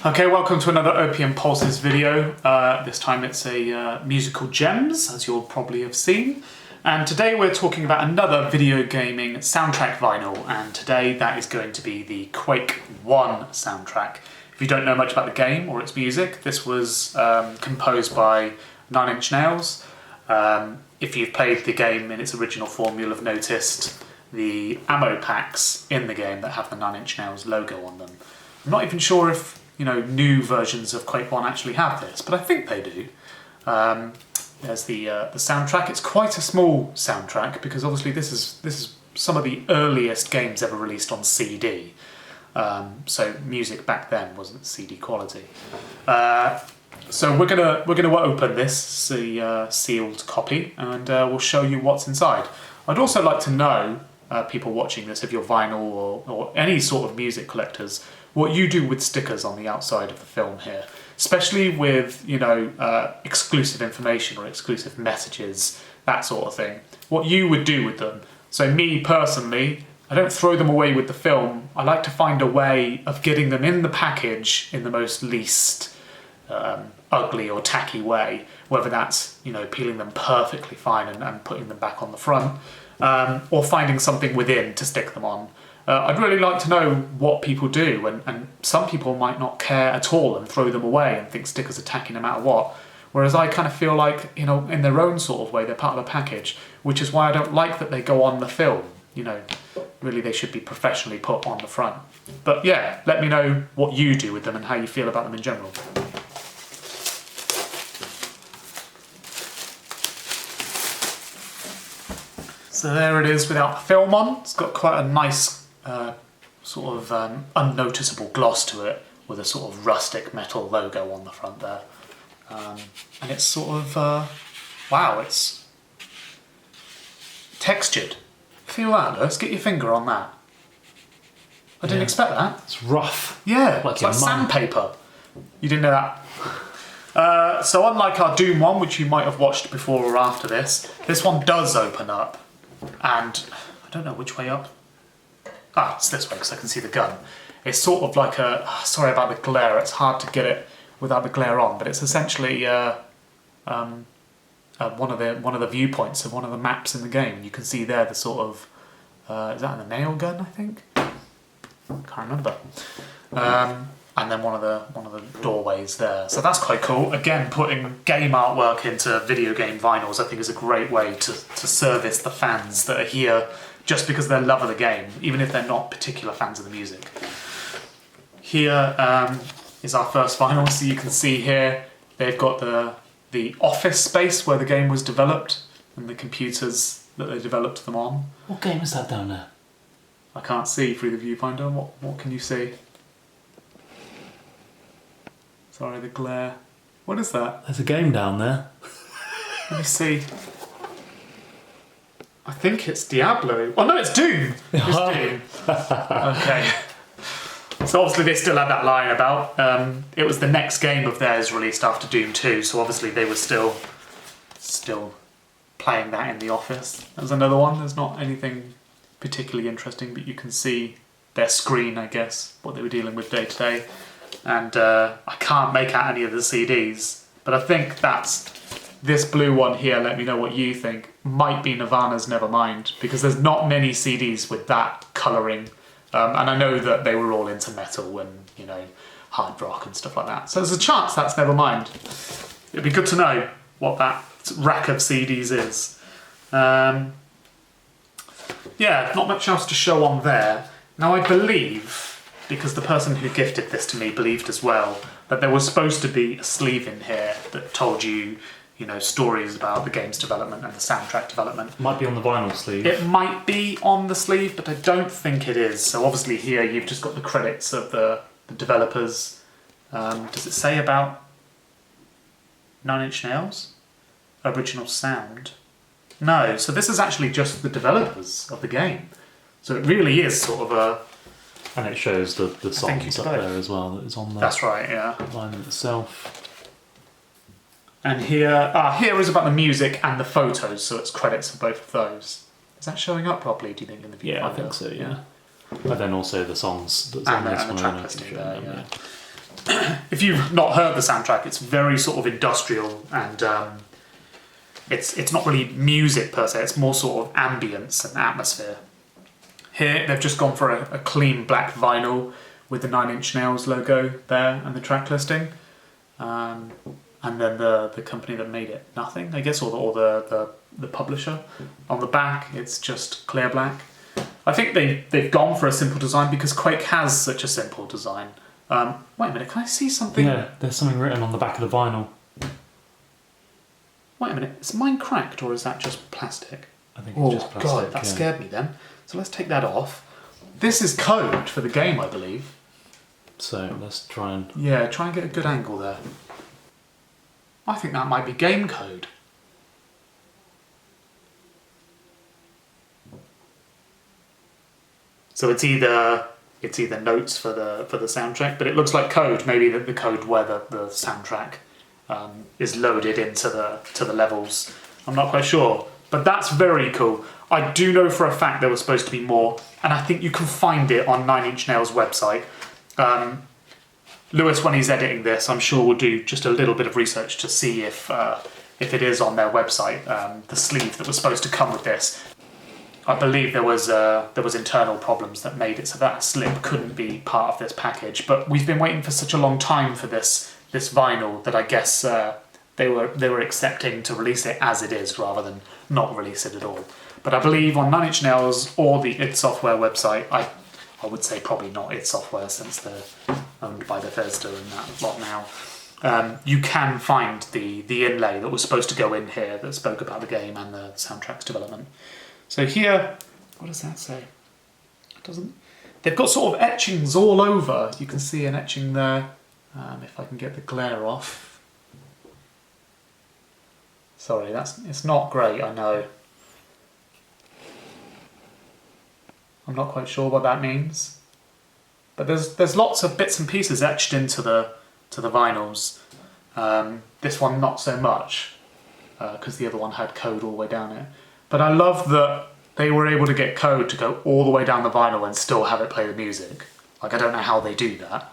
Okay, welcome to another Opium Pulses video. This time it's a musical gems, as you'll probably have seen. And today we're talking about another video gaming soundtrack vinyl, and today that is going to be the Quake 1 soundtrack. If you don't know much about the game or its music, this was composed by 9 Inch Nails. If you've played the game in its original form, you'll have noticed the ammo packs in the game that have the 9 Inch Nails logo on them. I'm not even sure if new versions of Quake 1 actually have this, but I think they do. There's the soundtrack. It's quite a small soundtrack because obviously this is some of the earliest games ever released on CD. So music back then wasn't CD quality. So we're gonna open this sealed copy, and we'll show you what's inside. I'd also like to know, people watching this, if you're vinyl or any sort of music collectors, what you do with stickers on the outside of the film here, especially with exclusive information or exclusive messages, that sort of thing. What you would do with them. So me personally, I don't throw them away with the film. I like to find a way of getting them in the package in the most least ugly or tacky way, whether that's peeling them perfectly fine and putting them back on the front, or finding something within to stick them on. I'd really like to know what people do, and some people might not care at all and throw them away and think stickers are tacky no matter what, whereas I kind of feel like, in their own sort of way, they're part of the package, which is why I don't like that they go on the film. Really they should be professionally put on the front. But yeah, let me know what you do with them and how you feel about them in general. So there it is without the film on. It's got quite a nice unnoticeable gloss to it, with a sort of rustic metal logo on the front there. And it's sort of, wow, it's textured. Feel that, Lewis? Get your finger on that. I didn't expect that. It's rough. Yeah, it's like sandpaper. You didn't know that? So unlike our Doom one, which you might have watched before or after this one does open up, and I don't know which way up. It's this way because I can see the gun. It's sort of like sorry about the glare, it's hard to get it without the glare on, but it's essentially one of the viewpoints of one of the maps in the game. You can see there the sort of, is that a nail gun, I think? Can't remember. And then one of the doorways there. So that's quite cool. Again, putting game artwork into video game vinyls, I think, is a great way to service the fans that are here just because of their love of the game, even if they're not particular fans of the music. Here is our first vinyl. So you can see here they've got the office space where the game was developed and the computers that they developed them on. What game is that down there? I can't see through the viewfinder. What can you see? Sorry, the glare. What is that? There's a game down there. Let me see. I think it's Diablo. Oh no, it's Doom! It's Doom. Okay. So obviously they still had that line about, it was the next game of theirs released after Doom 2, so obviously they were still playing that in the office. There's another one. There's not anything particularly interesting, but you can see their screen, I guess, what they were dealing with day to day. And I can't make out any of the CDs, but I think that's this blue one here. Let me know what you think. Might be Nirvana's Nevermind, because there's not many CDs with that colouring, and I know that they were all into metal and hard rock and stuff like that. So there's a chance that's Nevermind. It'd be good to know what that rack of CDs is. Yeah, not much else to show on there. Now I believe, because the person who gifted this to me believed as well, that there was supposed to be a sleeve in here that told you, stories about the game's development and the soundtrack development. Might be on the vinyl sleeve. It might be on the sleeve, but I don't think it is. So obviously here you've just got the credits of the developers. Does it say about 9 Inch Nails? Original sound? No, so this is actually just the developers of the game. So it really is sort of a... And it shows the songs up there as well that is on the That's right, yeah. vinyl itself. And here is about the music and the photos, so it's credits for both of those. Is that showing up properly, do you think, in the viewfinder? Yeah, I think so, yeah. And then also the songs that's on this one. And the track listing there, yeah. if you've not heard the soundtrack, it's very sort of industrial and it's not really music per se, it's more sort of ambience and atmosphere. Here they've just gone for a clean black vinyl with the Nine Inch Nails logo there and the track listing. And then the company that made it, Nothing, I guess, or the publisher. On the back, it's just clear black. I think they've gone for a simple design because Quake has such a simple design. Wait a minute, can I see something? Yeah, there's something written on the back of the vinyl. Wait a minute, is mine cracked or is that just plastic? I think it's just plastic. God, that scared me then. So let's take that off. This is code for the game, I believe. So let's try and... Yeah, try and get a good angle there. I think that might be game code. So it's either notes for the soundtrack, but it looks like code. Maybe the code where the soundtrack is loaded into the levels. I'm not quite sure, but that's very cool. I do know for a fact there was supposed to be more, and I think you can find it on Nine Inch Nails' website. Lewis, when he's editing this, I'm sure will do just a little bit of research to see if it is on their website. The sleeve that was supposed to come with this, I believe there was internal problems that made it so that slip couldn't be part of this package. But we've been waiting for such a long time for this vinyl that I guess they were accepting to release it as it is rather than not release it at all. But I believe on Nine Inch Nails or the id Software website, I would say probably not id Software since they're owned by Bethesda and that lot now. You can find the inlay that was supposed to go in here that spoke about the game and the soundtrack's development. So here, what does that say? It doesn't. They've got sort of etchings all over. You can see an etching there. If I can get the glare off. Sorry, it's not great, I know. I'm not quite sure what that means. But there's lots of bits and pieces etched into the vinyls. This one not so much, because the other one had code all the way down it. But I love that they were able to get code to go all the way down the vinyl and still have it play the music. Like, I don't know how they do that.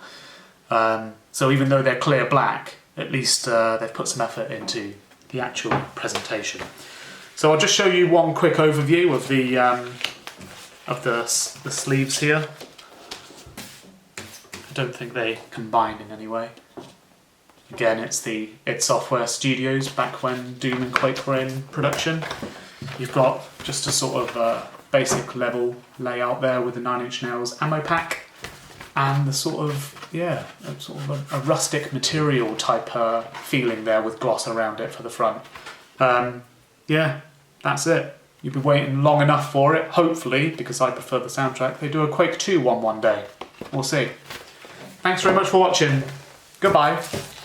So even though they're clear black, at least they've put some effort into the actual presentation. So I'll just show you one quick overview of the sleeves here. I don't think they combine in any way. Again, it's the id Software studios back when Doom and Quake were in production. You've got just a sort of basic level layout there with the Nine Inch Nails ammo pack and the sort of, yeah, a rustic material type feeling there with gloss around it for the front. Yeah, that's it. You'll be waiting long enough for it, hopefully, because I prefer the soundtrack. They do a Quake 2 one day. We'll see. Thanks very much for watching. Goodbye.